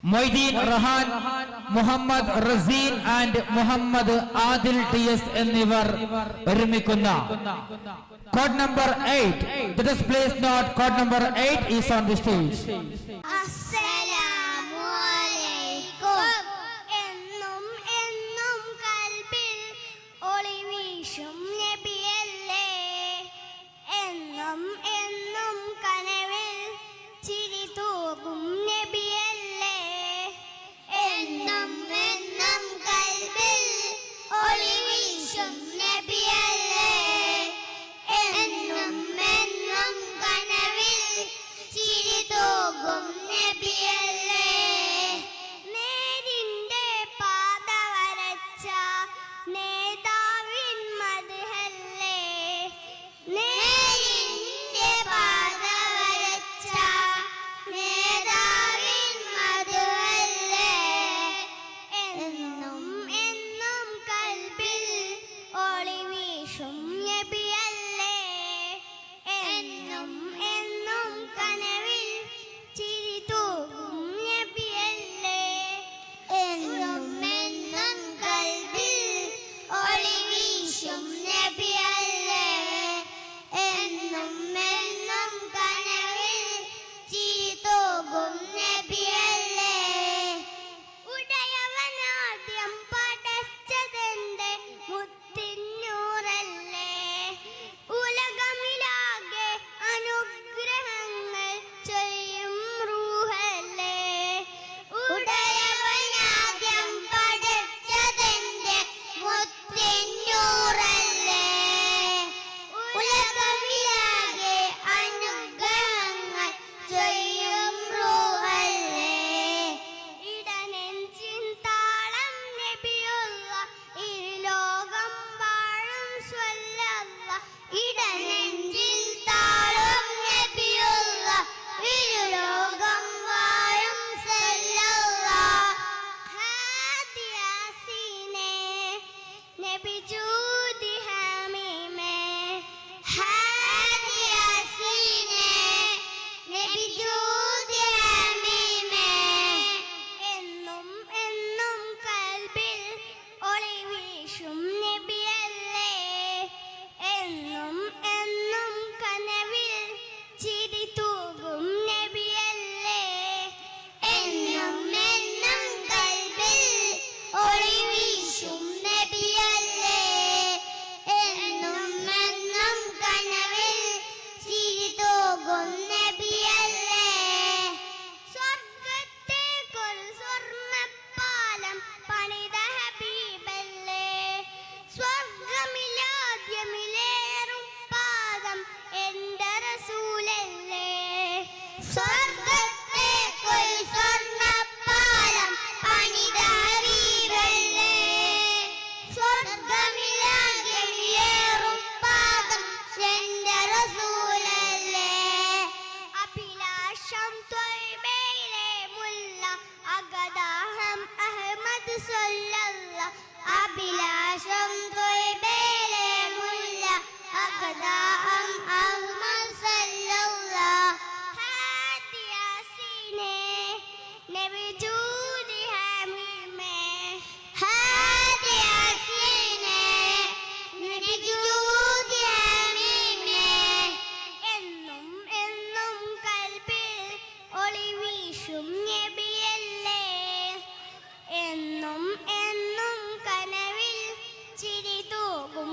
Moideen Rahan, Muhammad Razeen and Muhammad Adil TS എന്നിവർ ഒരുമിക്കുന്ന code number 8. The display is not code number 8 is on the stage. അസ്സലാമു അലൈക്കും. എന്നും എന്നും കൽബിൽ ഒളിവീശും നബിയല്ലേ, എന്നും എന്നും കനവിൽ ചിരി തൂകും നബിയല്ലേ, എന്നും എന്നും കൽബിൽ ഒളിവീശും നബിയല്ലേ, എന്നും എന്നും കനവിൽ ചിരി തൂകും നബിയല്ലേ. നേരിന്റെ പാത വരച്ച നേതാവിൻ മദ്ഹല്ലേ, നേരിന്റെ പാത വരച്ച നേതാവിൻ മദ്ഹല്ലേ, എന്നും എന്നും കൽബിൽ ഒളിവീശും നബിയല്ലേ, എന്നും എന്നും കനവിൽ ചിരി തൂകും നബിയല്ലേ, എന്നും എന്നും കൽബിൽ ഒളിവീശും നബിയല്ലേ, എന്നും എന്നും കനവിൽ ചിരി തൂകും നബിയല്ലേ. ഉടയവനാദ്യം പടച്ചതെന്റെ മുത്തിന്നൂറല്ലേ, ഉലകമിലാകെ അനുഗ്രഹങ്ങൾ ചെയ്യും റൂഹല്ലേ, ഉടയവനാദ്യം പടച്ചതെന്റെ മുത്തിന്നൂറല്ലേ, ഉലകമിലാകെ അനുഗ്രഹങ്ങൾ ചെയ്യും റൂഹല്ലേ. ഇടനെഞ്ചിൻ താളം നബിയുള്ള ഇരുലോകം വാഴും സ്വല്ലല്ലാഹ്, ഇടനെഞ്ചിൽ താളം നബിയുള്ള ഇരുലോകം വാഴും സ്വല്ലല്ലാഹ്. ഹാദി യാസീനെ നബി ജൂദി ഹമീമേ, ഹാദി യാസീനെ നബി ജൂദി ഹമീമേ, എന്നും എന്നും കൽബിൽ ഒളിവീശും നബിയല്ലേ, എന്നും എന്നും കനവിൽ ചിരി തൂകും നബിയല്ലേ, എന്നും എന്നും കൽബിൽ ഒളിവീശും നബിയല്ലേ, എന്നും എന്നും കനവിൽ ചിരി തൂകും നബിയല്ലേ. സ്വർഗത്തേക്കൊരു സ്വർണ്ണപ്പാലം പണിത ഹബീബല്ലേ, സ്വർഗമിലാദ്യമിലേറും പാദം എന്റെ റസൂലല്ലേ, സ്വർഗത്തേക്കൊരു സ്വർണ്ണപ്പാലം പണിത ഹബീബല്ലേ, സ്വർഗമിലാദ്യമിലേറും പാദം എന്റെ റസൂലല്ലേ. അഭിലാഷം ത്വയ്ബയിലെ മുല്ല അഗദാഹം അഹ്മദ് സ്വല്ലല്ലാഹ്, അഭിലാഷം ത്വയ്ബയിലെ മുല്ല അഗദാഹം അഹ്മദ് സ്വല്ലല്ലാഹ്. ഹാദി യാസീനെ നബി ജൂദി ഹമീമേ, ഹാദി യാസീനെ നബി ജൂദി ഹമീമേ, എന്നും എന്നും കൽബിൽ ഒളിവീശും നബിയല്ലേ, എന്നും എന്നും കനവിൽ ചിരി തൂകും